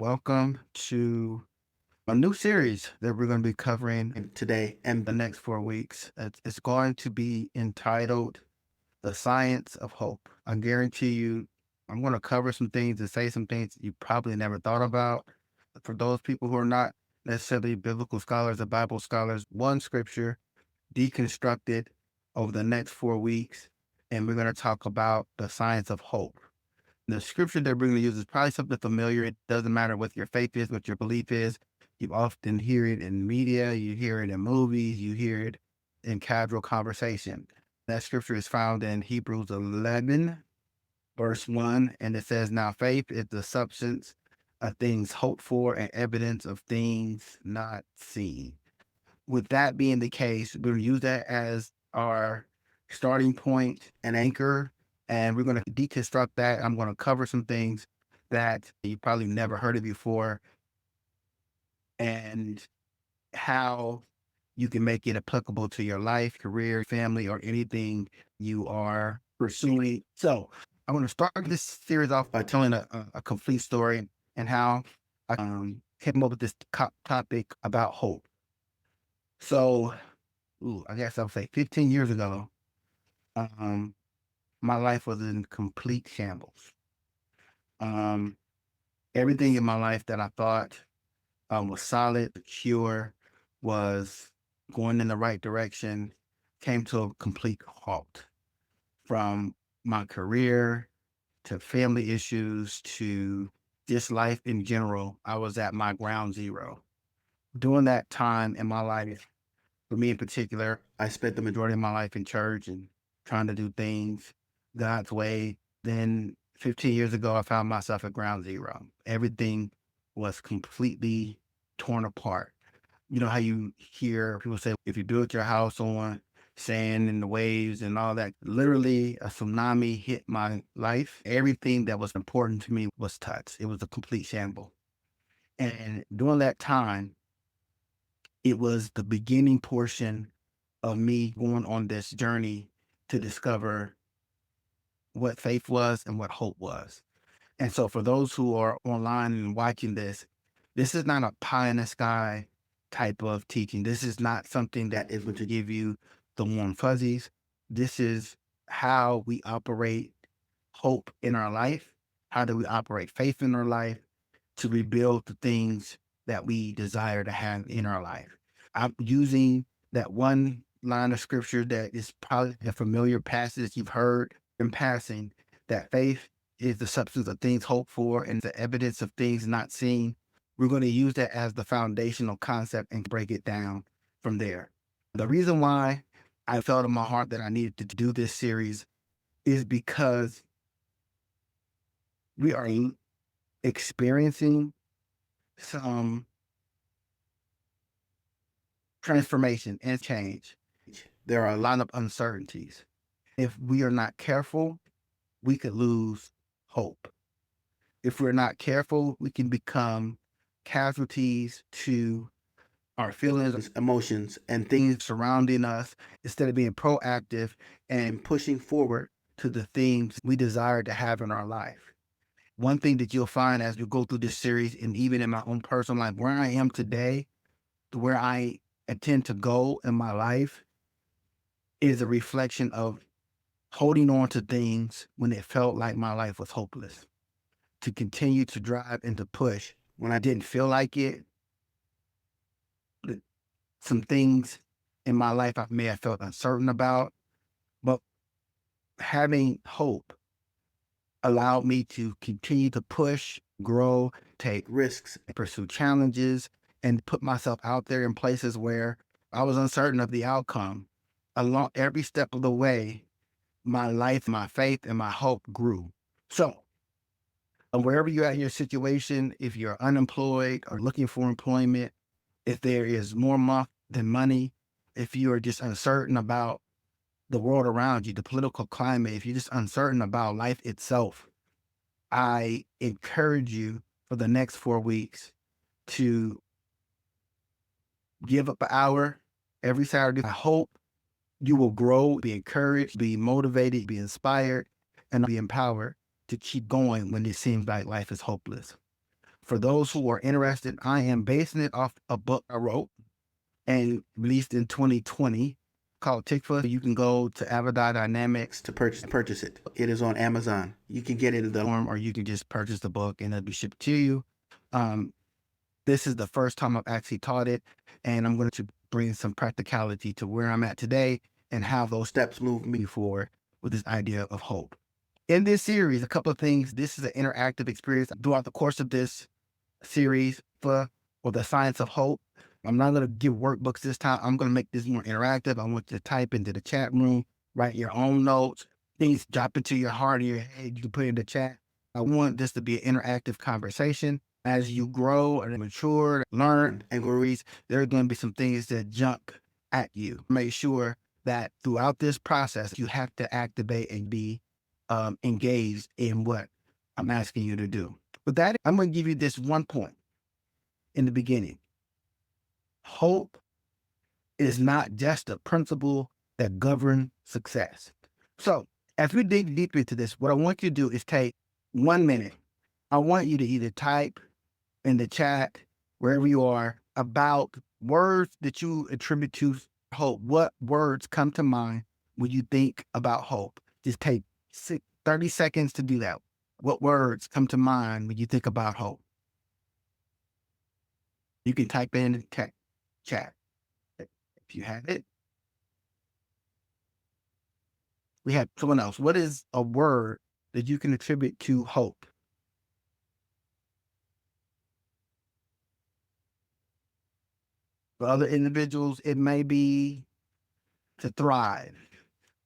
Welcome to a new series that we're going to be covering today and the next 4 weeks. It's going to be entitled The Science of Hope. I guarantee you, I'm going to cover some things and say some things you probably never thought about. For those people who are not necessarily biblical scholars or Bible scholars, one scripture deconstructed over the next 4 weeks, and we're going to talk about the science of hope. The scripture that we're going to use is probably something familiar. It doesn't matter what your faith is, what your belief is. You often hear it in media, you hear it in movies, you hear it in casual conversation. That scripture is found in Hebrews 11, verse 1, and it says, "Now faith is the substance of things hoped for and evidence of things not seen." With that being the case, we'll use that as our starting point and anchor, and we're going to deconstruct that. I'm going to cover some things that you probably never heard of before and how you can make it applicable to your life, career, family, or anything you are pursuing. So I want to start this series off by telling a complete story and how I came up with this topic about hope. So I guess I'll say 15 years ago, um, my life was in complete shambles. Um, Everything in my life that I thought was solid, secure, was going in the right direction, came to a complete halt. From my career to family issues to just life in general, I was at my ground zero. During that time in my life, for me in particular, I spent the majority of my life in church and trying to do things God's way. Then 15 years ago, I found myself at ground zero. Everything was completely torn apart. You know how you hear people say, if you build your house on sand and the waves and all that, literally a tsunami hit my life. Everything that was important to me was touched. It was a complete shamble. And during that time, it was the beginning portion of me going on this journey to discover what faith was and what hope was. And so for those who are online and watching this is not a pie in the sky type of teaching. This is not something that is going to give you the warm fuzzies. This is how we operate hope in our life. How do we operate faith in our life to rebuild the things that we desire to have in our life? I'm using that one line of scripture that is probably a familiar passage you've heard in passing, that faith is the substance of things hoped for and the evidence of things not seen. We're going to use that as the foundational concept and break it down from there. The reason why I felt in my heart that I needed to do this series is because we are experiencing some transformation and change. There are a lot of uncertainties. If we are not careful, we could lose hope. If we're not careful, we can become casualties to our feelings, emotions, and things surrounding us instead of being proactive and pushing forward to the things we desire to have in our life. One thing that you'll find as you go through this series, and even in my own personal life, where I am today, to where I intend to go in my life, is a reflection of holding on to things when it felt like my life was hopeless, to continue to drive and to push when I didn't feel like it. Some things in my life I may have felt uncertain about, but having hope allowed me to continue to push, grow, take risks, pursue challenges, and put myself out there in places where I was uncertain of the outcome. Along every step of the way, my life, my faith, and my hope grew. So, wherever you're at in your situation, if you're unemployed or looking for employment, if there is more money than money, if you are just uncertain about the world around you, the political climate, if you're just uncertain about life itself, I encourage you for the next 4 weeks to give up an hour every Saturday. I hope you will grow, be encouraged, be motivated, be inspired, and be empowered to keep going when it seems like life is hopeless. For those who are interested, I am basing it off a book I wrote and released in 2020 called Tikvah. You can go to Avodah Dynamics to purchase it. It is on Amazon. You can get it in the form, or you can just purchase the book and it'll be shipped to you. This is the first time I've actually taught it, and I'm going to bring some practicality to where I'm at today and how those steps move me forward with this idea of hope. In this series, a couple of things. This is an interactive experience throughout the course of this series or the science of hope. I'm not going to give workbooks this time. I'm going to make this more interactive. I want you to type into the chat room, write your own notes, things drop into your heart or your head. You can put it in the chat. I want this to be an interactive conversation. As you grow and mature, learn and grow, there are going to be some things that jump at you. Make sure that throughout this process, you have to activate and be engaged in what I'm asking you to do. With that, I'm going to give you this one point in the beginning. Hope is not just a principle that governs success. So as we dig deeper into this, what I want you to do is take 1 minute. I want you to either type in the chat, wherever you are, about words that you attribute to hope. What words come to mind when you think about hope? Just take 30 seconds to do that. What words come to mind when you think about hope? You can type in the chat if you have it. We have someone else. What is a word that you can attribute to hope? For other individuals, it may be to thrive.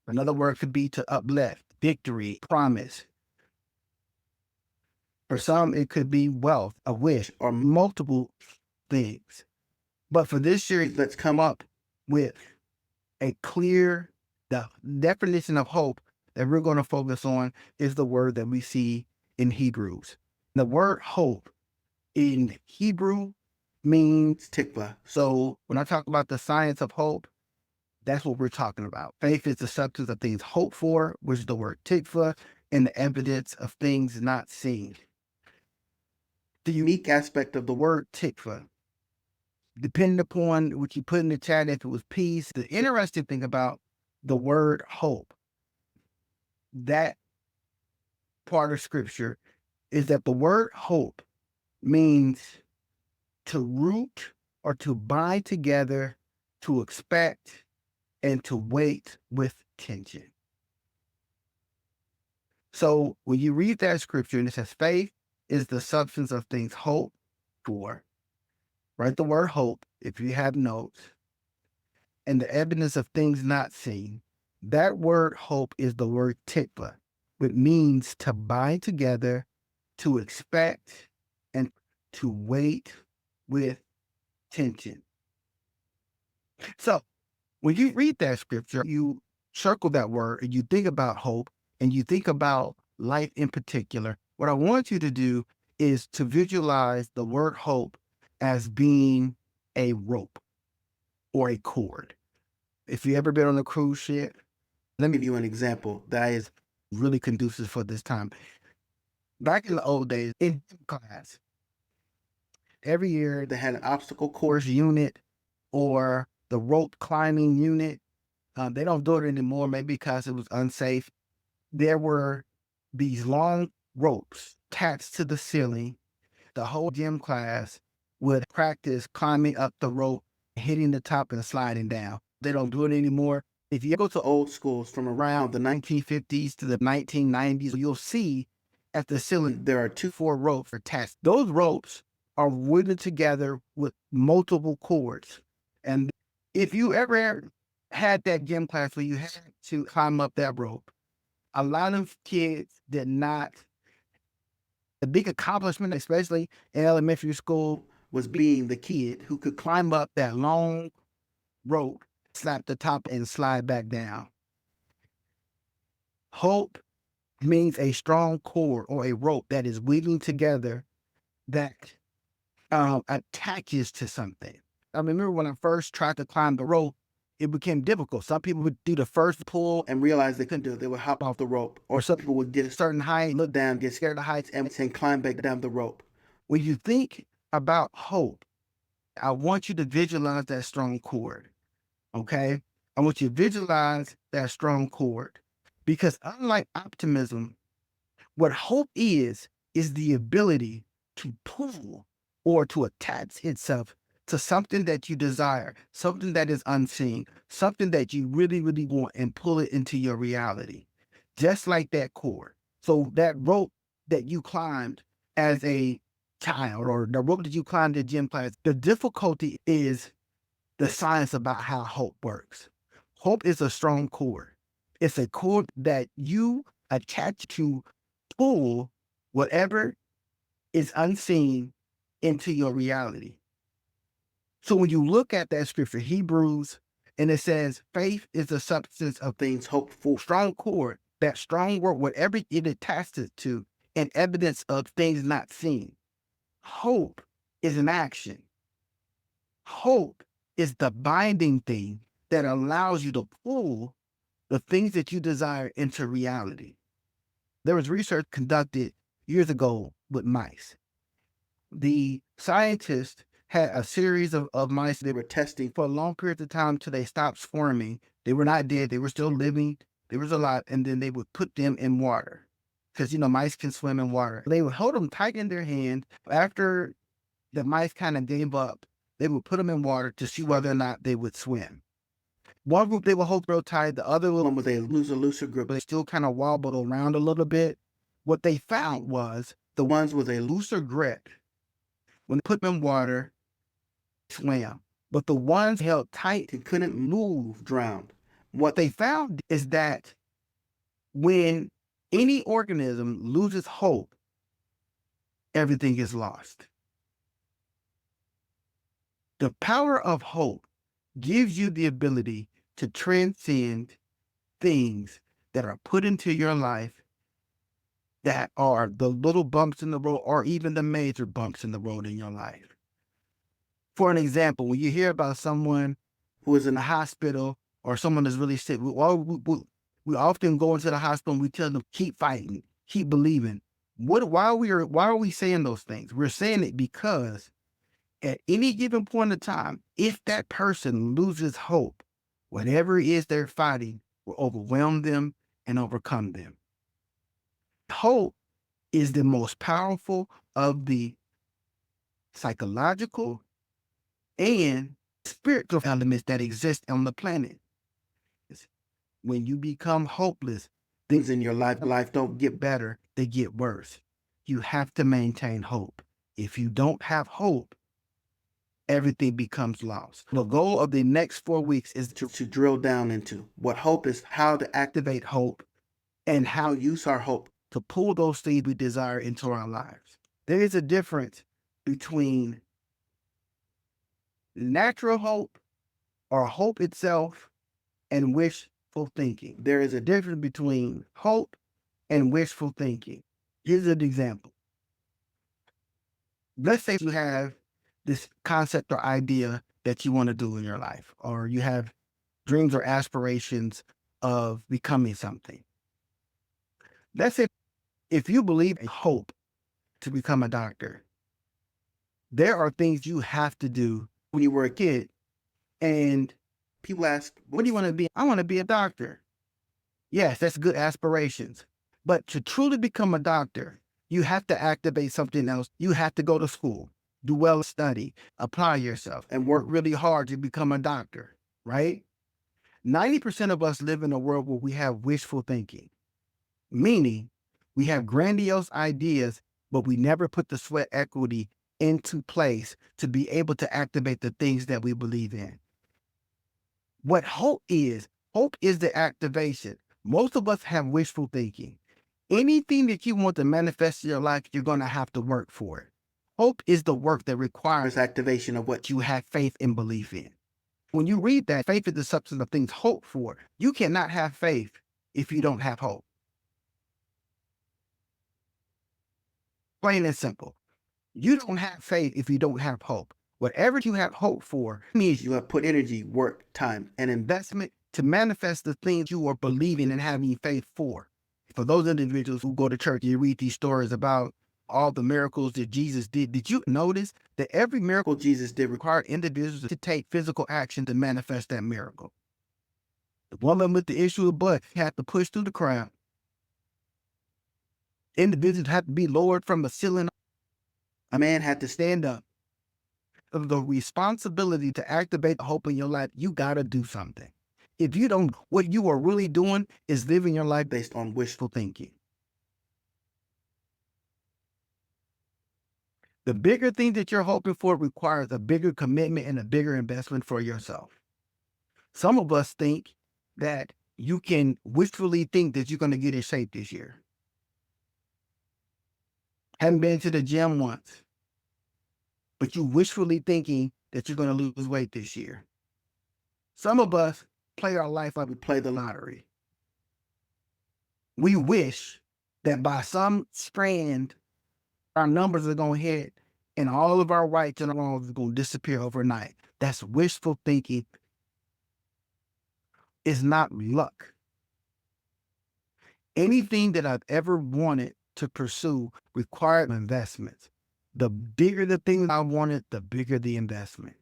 Another word could be to uplift, victory, promise. For some, it could be wealth, a wish, or multiple things. But for this series, let's come up with a clear definition of hope that we're going to focus on is the word that we see in Hebrews. The word hope in Hebrew means tikvah. So when I talk about the science of hope, that's what we're talking about. Faith is the substance of things hoped for, which is the word tikvah, and the evidence of things not seen. The unique aspect of the word tikvah, depending upon what you put in the chat, if it was peace, the interesting thing about the word hope, that part of scripture, is that the word hope means to root or to bind together, to expect, and to wait with tension. So when you read that scripture and it says faith is the substance of things hoped for, write the word hope if you have notes, and the evidence of things not seen. That word hope is the word tikvah, which means to bind together, to expect, and to wait with tension. So when you read that scripture, you circle that word and you think about hope and you think about life in particular. What I want you to do is to visualize the word hope as being a rope or a cord. If you've ever been on a cruise ship, let me give you an example that is really conducive for this time. Back in the old days, in class, every year they had an obstacle course unit or the rope climbing unit. They don't do it anymore, maybe because it was unsafe. There were these long ropes attached to the ceiling. The whole gym class would practice climbing up the rope, hitting the top and sliding down. They don't do it anymore. If you go to old schools from around the 1950s to the 1990s, you'll see at the ceiling there are 4 ropes attached. Those ropes are woven together with multiple cords. And if you ever had that gym class where you had to climb up that rope, a lot of kids did not. The big accomplishment, especially in elementary school, was being the kid who could climb up that long rope, slap the top, and slide back down. Hope means a strong cord or a rope that is weaving together that attaches to something. I remember when I first tried to climb the rope, it became difficult. Some people would do the first pull and realize they couldn't do it. They would hop off the rope. Or some people would get a certain height, look down, get scared of heights, and climb back down the rope. When you think about hope, I want you to visualize that strong cord. Okay. I want you to visualize that strong cord because unlike optimism, what hope is the ability to pull or to attach itself to something that you desire, something that is unseen, something that you really, really want and pull it into your reality. Just like that cord. So that rope that you climbed as a child or the rope that you climbed in gym class, the difficulty is the science about how hope works. Hope is a strong cord. It's a cord that you attach to pull whatever is unseen into your reality. So when you look at that scripture, Hebrews, and it says, faith is the substance of things hoped for. Strong cord, that strong word, whatever it attaches to, and evidence of things not seen. Hope is an action. Hope is the binding thing that allows you to pull the things that you desire into reality. There was research conducted years ago with mice. The scientists had a series of mice they were testing for a long period of time until they stopped swarming. They were not dead, they were still living, they was alive, and then they would put them in water. Because mice can swim in water. They would hold them tight in their hand. After the mice kind of gave up, they would put them in water to see whether or not they would swim. One group they would hold real tight, the other one was a looser grip, but they still kind of wobbled around a little bit. What they found was the ones with a looser grip, when they put them in water, swam. But the ones held tight and couldn't move drowned. What they found is that when any organism loses hope, everything is lost. The power of hope gives you the ability to transcend things that are put into your life that are the little bumps in the road or even the major bumps in the road in your life. For an example, when you hear about someone who is in the hospital or someone is really sick, we often go into the hospital and we tell them, keep fighting, keep believing. Why are we saying those things? We're saying it because at any given point in time, if that person loses hope, whatever it is they're fighting will overwhelm them and overcome them. Hope is the most powerful of the psychological and spiritual elements that exist on the planet. When you become hopeless, things in your life don't get better, they get worse. You have to maintain hope. If you don't have hope, everything becomes lost. The goal of the next 4 weeks is to drill down into what hope is, how to activate hope, and how use our hope to pull those things we desire into our lives. There is a difference between natural hope or hope itself and wishful thinking. There is a difference between hope and wishful thinking. Here's an example. Let's say you have this concept or idea that you want to do in your life, or you have dreams or aspirations of becoming something. Let's say if you believe in hope to become a doctor, there are things you have to do when you were a kid. And people ask, what do you want to be? I want to be a doctor. Yes, that's good aspirations. But to truly become a doctor, you have to activate something else. You have to go to school, do well, study, apply yourself, and work really hard to become a doctor, right? 90% of us live in a world where we have wishful thinking, meaning we have grandiose ideas, but we never put the sweat equity into place to be able to activate the things that we believe in. What hope is the activation. Most of us have wishful thinking. Anything that you want to manifest in your life, you're going to have to work for it. Hope is the work that requires activation of what you have faith and belief in. When you read that, faith is the substance of things hoped for. You cannot have faith if you don't have hope. Plain and simple. You don't have faith if you don't have hope. Whatever you have hope for means you have put energy, work, time, and investment to manifest the things you are believing and having faith for. For those individuals who go to church, you read these stories about all the miracles that Jesus did you notice that every miracle Jesus did required individuals to take physical action to manifest that miracle? The woman with the issue of blood had to push through the crowd. Individuals had to be lowered from the ceiling. A man had to stand up. The responsibility to activate the hope in your life, you got to do something. If you don't, what you are really doing is living your life based on wishful thinking. The bigger thing that you're hoping for requires a bigger commitment and a bigger investment for yourself. Some of us think that you can wishfully think that you're going to get in shape this year. Haven't been to the gym once, but you wishfully thinking that you're going to lose weight this year. Some of us play our life like we play the lottery. We wish that by some strand, our numbers are going to hit and all of our rights and wrongs are going to disappear overnight. That's wishful thinking. It's not luck. Anything that I've ever wanted to pursue required investments. The bigger the thing I wanted, the bigger the investment.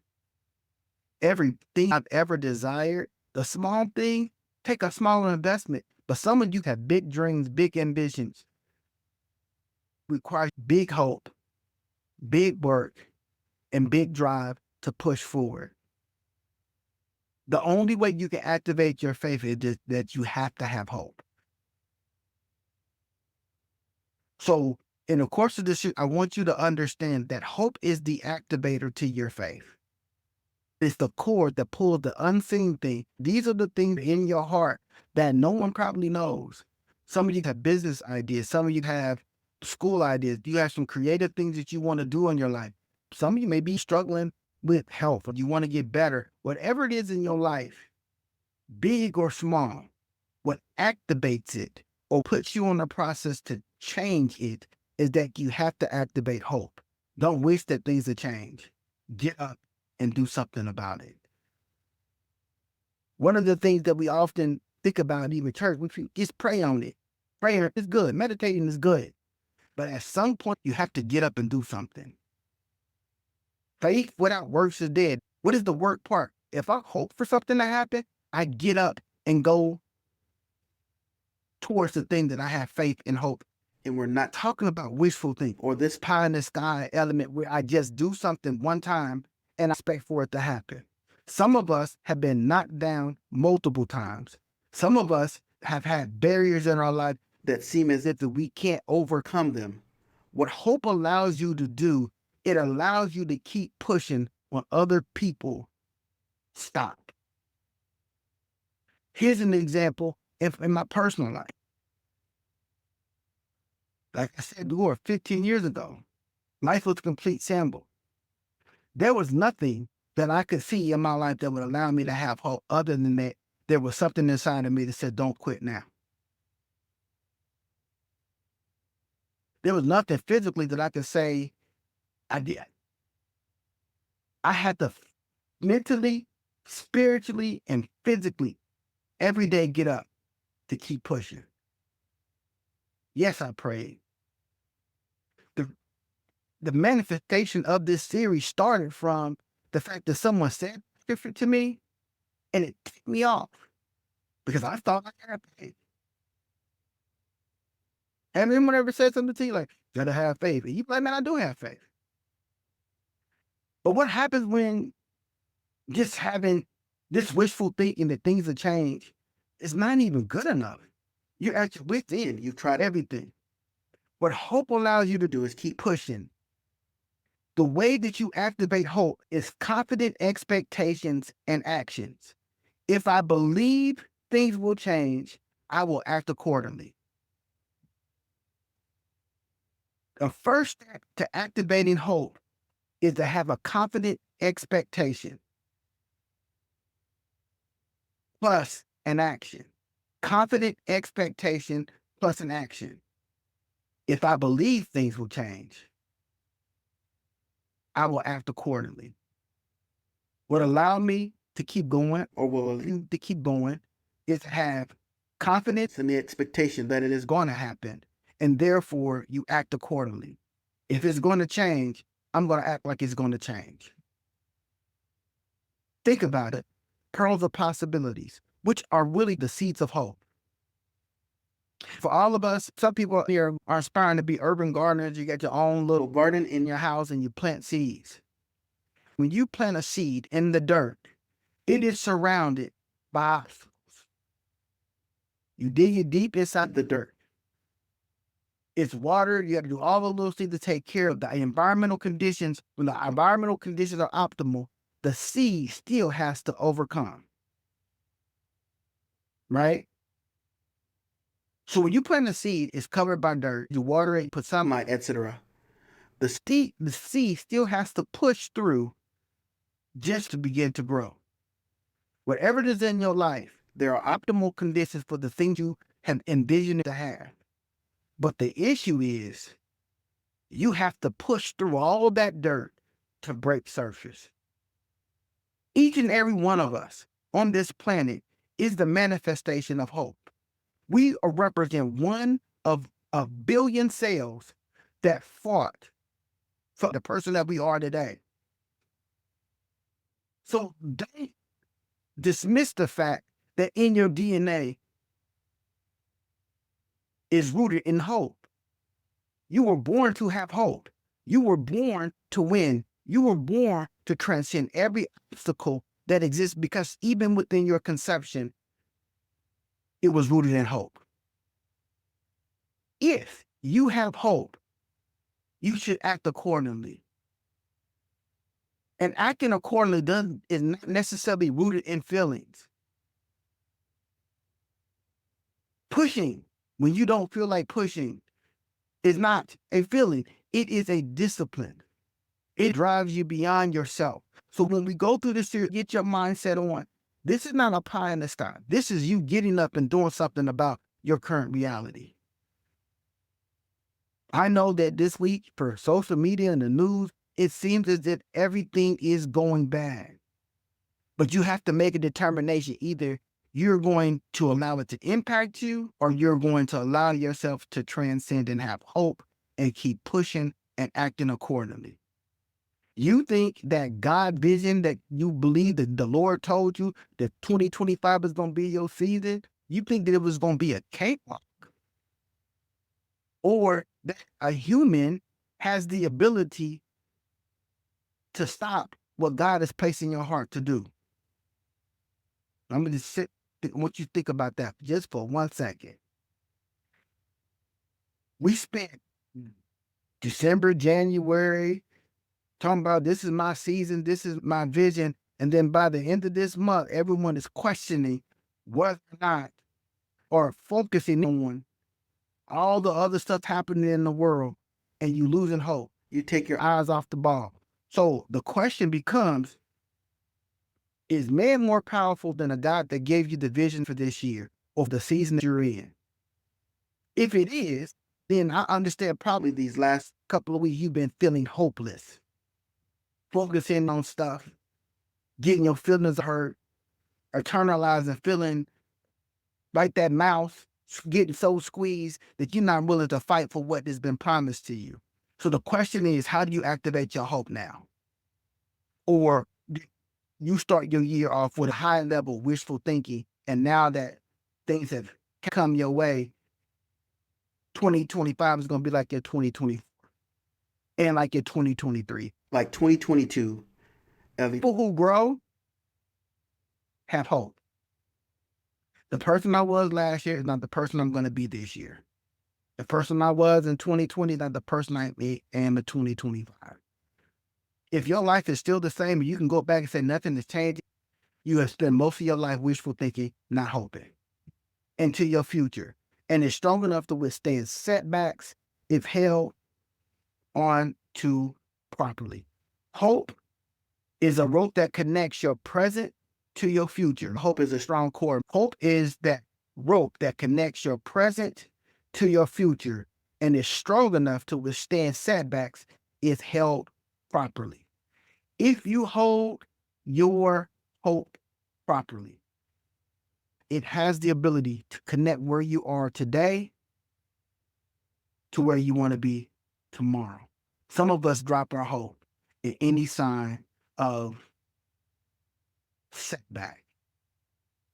Everything I've ever desired, the small thing, take a smaller investment. But some of you have big dreams, big ambitions, require big hope, big work, and big drive to push forward. The only way you can activate your faith is just that you have to have hope. So in the course of this, I want you to understand that hope is the activator to your faith. It's the cord that pulls the unseen thing. These are the things in your heart that no one probably knows. Some of you have business ideas. Some of you have school ideas. You have some creative things that you want to do in your life. Some of you may be struggling with health or you want to get better. Whatever it is in your life, big or small, what activates it or puts you on the process to change it is that you have to activate hope. Don't wish that things will change. Get up and do something about it. One of the things that we often think about, even church, we just pray on it. Prayer is good. Meditating is good. But at some point, you have to get up and do something. Faith without works is dead. What is the work part? If I hope for something to happen, I get up and go towards the thing that I have faith and hope. And we're not talking about wishful thinking or this pie in the sky element where I just do something one time and I expect for it to happen. Some of us have been knocked down multiple times. Some of us have had barriers in our life that seem as if we can't overcome them. What hope allows you to do, it allows you to keep pushing when other people stop. Here's an example in my personal life. Like I said before, 15 years ago, life was a complete shambles. There was nothing that I could see in my life that would allow me to have hope other than that there was something inside of me that said, don't quit now. There was nothing physically that I could say I did. I had to mentally, spiritually, and physically every day get up to keep pushing. Yes, I prayed. The manifestation of this series started from the fact that someone said different to me and it ticked me off because I thought I had faith. Have anyone ever said something to you like, you gotta have faith? And you like, man, I do have faith. But what happens when just having this wishful thinking that things will change is not even good enough? You're at your wit's end. You've tried everything. What hope allows you to do is keep pushing. The way that you activate hope is confident expectations and actions. If I believe things will change, I will act accordingly. The first step to activating hope is to have a confident expectation plus an action. Confident expectation plus an action. If I believe things will change, I will act accordingly. What allowed me to keep going or will allow you to keep going is to have confidence in the expectation that it is going to happen, and therefore you act accordingly. If it's going to change, I'm going to act like it's going to change. Think about it. Pearls of possibilities, which are really the seeds of hope. For all of us, some people here are aspiring to be urban gardeners. You get your own little garden in your house and you plant seeds. When you plant a seed in the dirt, it is surrounded by obstacles. You dig it deep inside the dirt. It's watered. You have to do all the little things to take care of the environmental conditions. When the environmental conditions are optimal, the seed still has to overcome. Right? So when you plant a seed, it's covered by dirt. You water it, put sunlight, etc. The seed still has to push through just to begin to grow. Whatever it is in your life, there are optimal conditions for the things you have envisioned to have. But the issue is you have to push through all that dirt to break surface. Each and every one of us on this planet is the manifestation of hope. We represent one of a billion cells that fought for the person that we are today. So don't dismiss the fact that in your DNA is rooted in hope. You were born to have hope. You were born to win. You were born to transcend every obstacle that exists, because even within your conception, it was rooted in hope. If you have hope, you should act accordingly. And acting accordingly is not necessarily rooted in feelings. Pushing when you don't feel like pushing is not a feeling. It is a discipline. It drives you beyond yourself. So when we go through this series, get your mindset on. This is not a pie in the sky. This is you getting up and doing something about your current reality. I know that this week, for social media and the news, it seems as if everything is going bad. But you have to make a determination. Either you're going to allow it to impact you, or you're going to allow yourself to transcend and have hope and keep pushing and acting accordingly. You think that God vision that you believe that the Lord told you that 2025 is going to be your season, you think that it was going to be a cakewalk, or that a human has the ability to stop what God has placed in your heart to do. I'm going to I want you to think about that just for 1 second. We spent December, January talking about this is my season, this is my vision. And then by the end of this month, everyone is questioning whether or not, or focusing on all the other stuff happening in the world, and you losing hope. You take your eyes off the ball. So the question becomes, is man more powerful than a God that gave you the vision for this year or the season that you're in? If it is, then I understand probably these last couple of weeks you've been feeling hopeless, focusing on stuff, getting your feelings hurt, internalizing, feeling like that mouse, getting so squeezed that you're not willing to fight for what has been promised to you. So the question is, how do you activate your hope now? Or you start your year off with a high level wishful thinking, and now that things have come your way, 2025 is going to be like your 2020 and like your 2023, like 2022. People who grow have hope. The person I was last year is not the person I'm going to be this year. The person I was in 2020 is not the person I am in 2025. If your life is still the same and you can go back and say nothing is changing, you have spent most of your life wishful thinking, not hoping into your future. And it's strong enough to withstand setbacks if held on to properly. Hope is a rope that connects your present to your future. Hope is a strong cord. Hope is that rope that connects your present to your future and is strong enough to withstand setbacks if held properly. If you hold your hope properly, it has the ability to connect where you are today to where you want to be tomorrow. Some of us drop our hope in any sign of setback.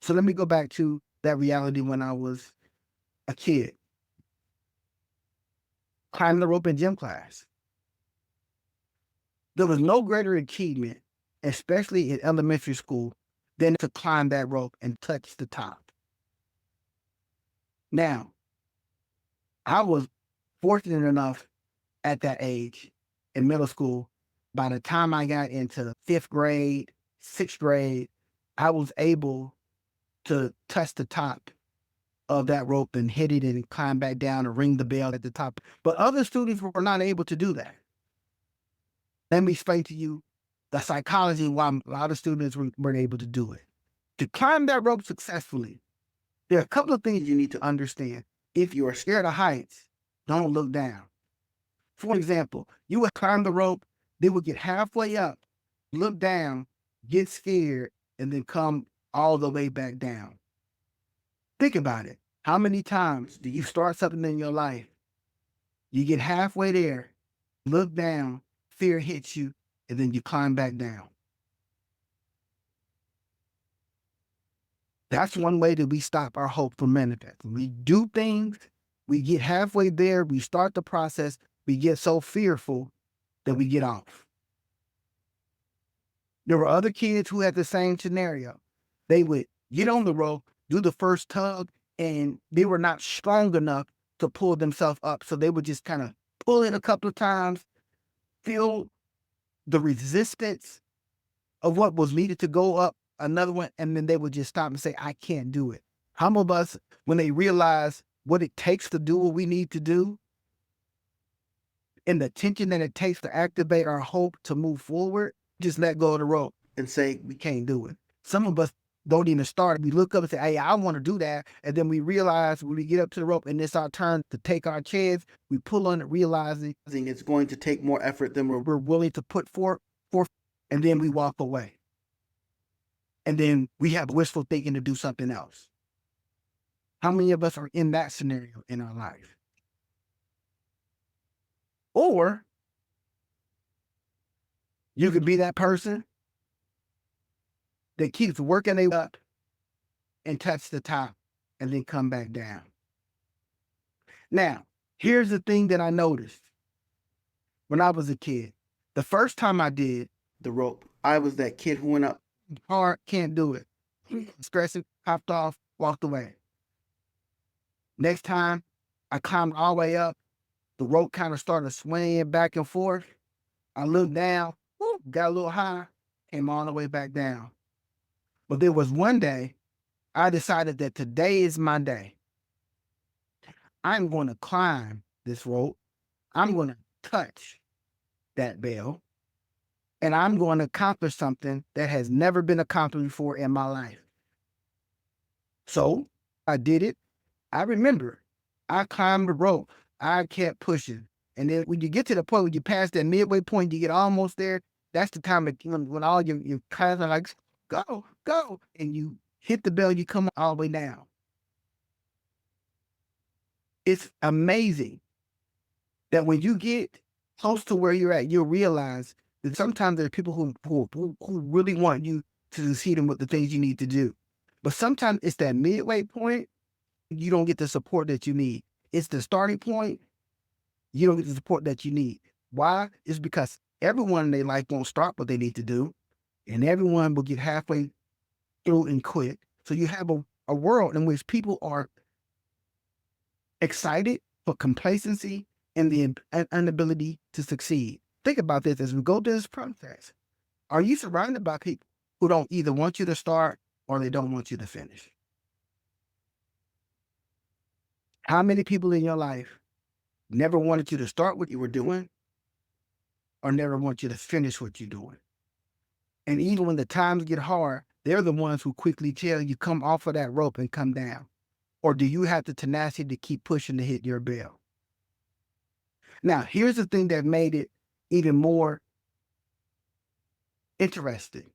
So let me go back to that reality when I was a kid, climbing the rope in gym class. There was no greater achievement, especially in elementary school, than to climb that rope and touch the top. Now, I was fortunate enough at that age in middle school. By the time I got into fifth grade, sixth grade, I was able to touch the top of that rope and hit it and climb back down and ring the bell at the top. But other students were not able to do that. Let me explain to you the psychology why a lot of students weren't able to do it. To climb that rope successfully, there are a couple of things you need to understand. If you are scared of heights, don't look down. For example, you would climb the rope, they would get halfway up, look down, get scared, and then come all the way back down. Think about it. How many times do you start something in your life? You get halfway there, look down, fear hits you, and then you climb back down. That's one way that we stop our hope from manifesting. We do things, we get halfway there, we start the process, we get so fearful that we get off. There were other kids who had the same scenario. They would get on the rope, do the first tug, and they were not strong enough to pull themselves up. So they would just kind of pull it a couple of times, feel the resistance of what was needed to go up another one, and then they would just stop and say, I can't do it. How many of us, when they realize what it takes to do what we need to do, and the tension that it takes to activate our hope to move forward, just let go of the rope and say, we can't do it. Some of us don't even start. We look up and say, hey, I want to do that. And then we realize when we get up to the rope and it's our turn to take our chance, we pull on it, realizing it's going to take more effort than we're willing to put forth, and then we walk away. And then we have wishful thinking to do something else. How many of us are in that scenario in our life? Or you could be that person that keeps working their way up and touch the top and then come back down. Now, here's the thing that I noticed when I was a kid. The first time I did the rope, I was that kid who went up hard, can't do it. Stressing, hopped off, walked away. Next time, I climbed all the way up. The rope kind of started swinging back and forth. I looked down, got a little high, came all the way back down. But there was one day I decided that today is my day. I'm going to climb this rope. I'm going to touch that bell. And I'm going to accomplish something that has never been accomplished before in my life. So I did it. I remember I climbed the rope. I kept pushing. And then when you get to the point where you pass that midway point, you get almost there. That's the time when all your clients are like, go, go. And you hit the bell, you come all the way down. It's amazing that when you get close to where you're at, you'll realize that sometimes there are people who really want you to succeed in with the things you need to do. But sometimes it's that midway point, you don't get the support that you need. It's the starting point, you don't get the support that you need. Why? It's because everyone in their life won't start what they need to do, and everyone will get halfway through and quit. So you have a world in which people are excited for complacency and the inability to succeed. Think about this as we go through this process. Are you surrounded by people who don't either want you to start or they don't want you to finish? How many people in your life never wanted you to start what you were doing or never want you to finish what you're doing? And even when the times get hard, they're the ones who quickly tell you, come off of that rope and come down. Or do you have the tenacity to keep pushing to hit your bell? Now, here's the thing that made it even more interesting.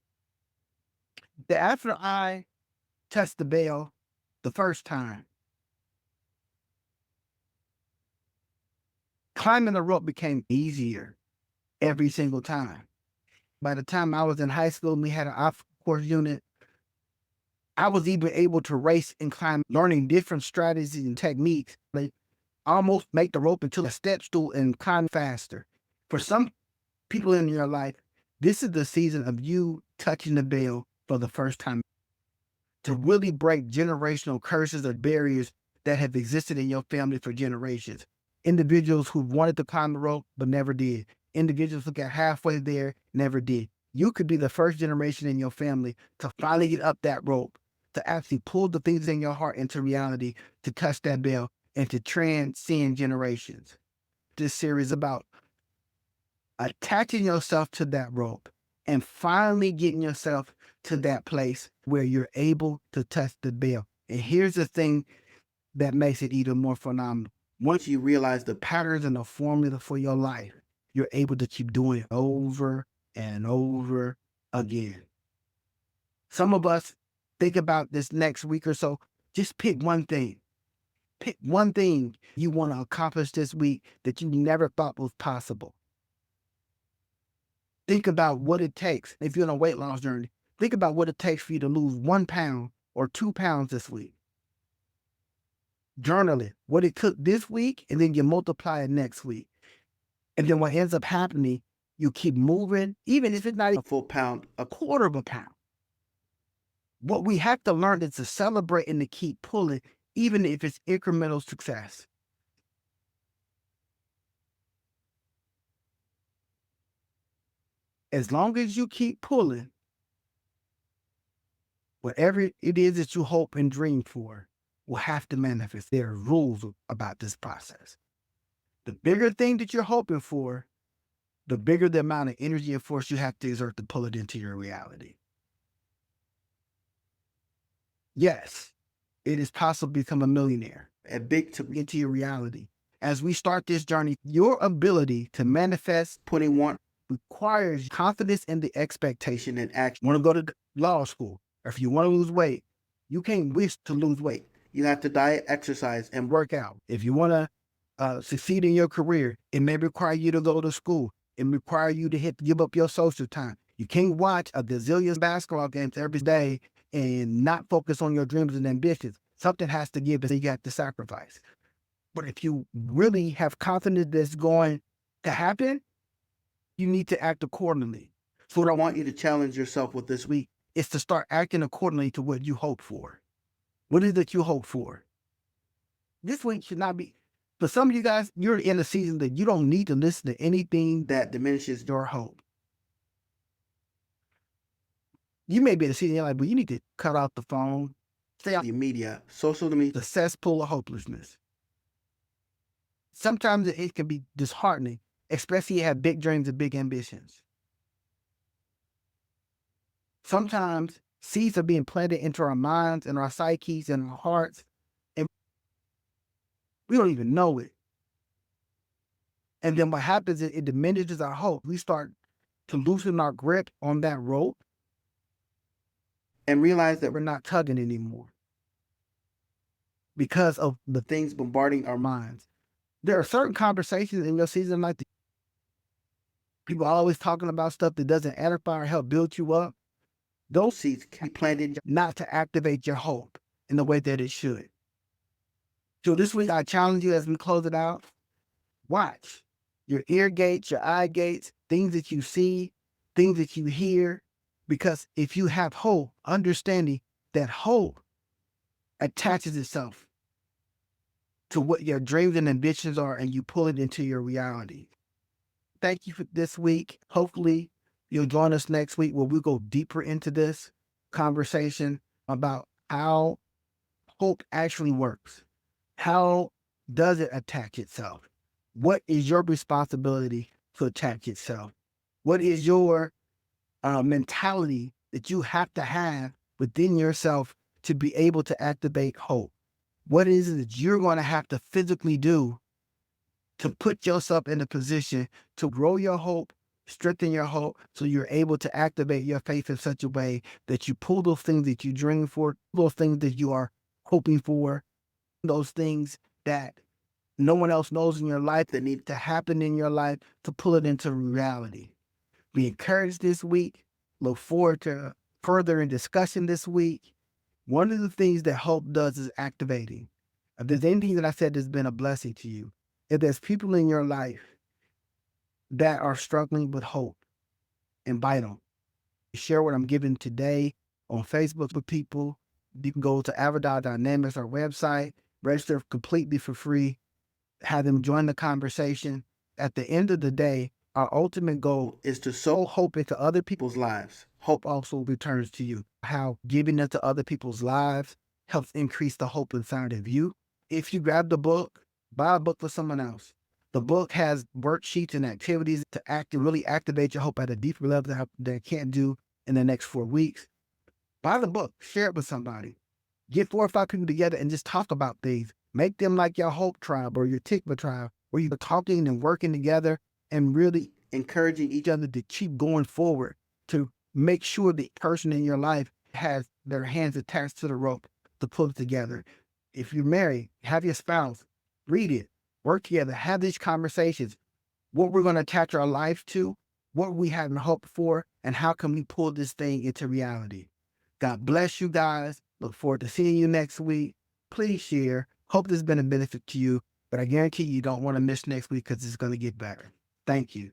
That after I touched the bell the first time, climbing the rope became easier every single time. By the time I was in high school and we had an obstacle course unit, I was even able to race and climb, learning different strategies and techniques. Like almost make the rope into a step stool and climb faster. For some people in your life, this is the season of you touching the bell for the first time to really break generational curses or barriers that have existed in your family for generations. Individuals who wanted to climb the rope but never did. Individuals who got halfway there, never did. You could be the first generation in your family to finally get up that rope, to actually pull the things in your heart into reality, to touch that bell, and to transcend generations. This series is about attaching yourself to that rope and finally getting yourself to that place where you're able to touch the bell. And here's the thing that makes it even more phenomenal. Once you realize the patterns and the formula for your life, you're able to keep doing it over and over again. Some of us think about this next week or so, just pick one thing. Pick one thing you want to accomplish this week that you never thought was possible. Think about what it takes. If you're on a weight loss journey, think about what it takes for you to lose 1 pound or 2 pounds this week. Journal it, what it took this week, and then you multiply it next week. And then what ends up happening, you keep moving, even if it's not a full pound, a quarter of a pound. What we have to learn is to celebrate and to keep pulling, even if it's incremental success. As long as you keep pulling, whatever it is that you hope and dream for will have to manifest. There are rules about this process. The bigger thing that you're hoping for, the bigger the amount of energy and force you have to exert to pull it into your reality. Yes, it is possible to become a millionaire, a big to into your reality. As we start this journey, your ability to manifest 21 requires confidence in the expectation and action. Want to go to law school, or if you want to lose weight, you can't wish to lose weight. You have to diet, exercise, and work out. If you want to succeed in your career, it may require you to go to school. It may require you to give up your social time. You can't watch a gazillion basketball games every day and not focus on your dreams and ambitions. Something has to give, and you have to sacrifice. But if you really have confidence that's going to happen, you need to act accordingly. So what I want you to challenge yourself with this week is to start acting accordingly to what you hope for. What is it you hope for? This week should not be, for some of you guys, you're in a season that you don't need to listen to anything that diminishes your hope. You may be in a season in your life, but you need to cut out the phone, stay out the media, social media, the cesspool of hopelessness. Sometimes it can be disheartening, especially if you have big dreams and big ambitions. Sometimes seeds are being planted into our minds and our psyches and our hearts, and we don't even know it. And then what happens is it diminishes our hope. We start to loosen our grip on that rope and realize that we're not tugging anymore because of the things bombarding our minds. There are certain conversations in your season like the people are always talking about stuff that doesn't edify or help build you up. Those seeds can be planted not to activate your hope in the way that it should. So this week, I challenge you as we close it out, watch your ear gates, your eye gates, things that you see, things that you hear, because if you have hope, understanding that hope attaches itself to what your dreams and ambitions are, and you pull it into your reality. Thank you for this week. Hopefully, you'll join us next week where we'll go deeper into this conversation about how hope actually works. How does it attach itself? What is your responsibility to attach itself? What is your mentality that you have to have within yourself to be able to activate hope? What is it that you're going to have to physically do to put yourself in a position to grow your hope, strengthen your hope, so you're able to activate your faith in such a way that you pull those things that you dream for, those things that you are hoping for, those things that no one else knows in your life that needs to happen in your life to pull it into reality. Be encouraged this week. Look forward to further in discussion this week. One of the things that hope does is activating. If there's anything that I said that's been a blessing to you, if there's people in your life that are struggling with hope, invite them. Share what I'm giving today on Facebook with people. You can go to Avodah Dynamics, our website, register completely for free, have them join the conversation. At the end of the day, our ultimate goal is to sow hope into other people's lives. Hope also returns to you. How giving into other people's lives helps increase the hope inside of you. If you grab the book, buy a book for someone else. The book has worksheets and activities to really activate your hope at a deeper level that they can't do in the next 4 weeks. Buy the book, share it with somebody. Get 4 or 5 people together and just talk about things. Make them like your Hope Tribe or your Tikvah Tribe, where you're talking and working together and really encouraging each other to keep going forward, to make sure the person in your life has their hands attached to the rope to pull it together. If you're married, have your spouse read it, work together, have these conversations. What we're going to attach our life to, what we have hope for, and how can we pull this thing into reality. God bless you guys. Look forward to seeing you next week. Please share. Hope this has been a benefit to you, but I guarantee you don't want to miss next week because it's going to get better. Thank you.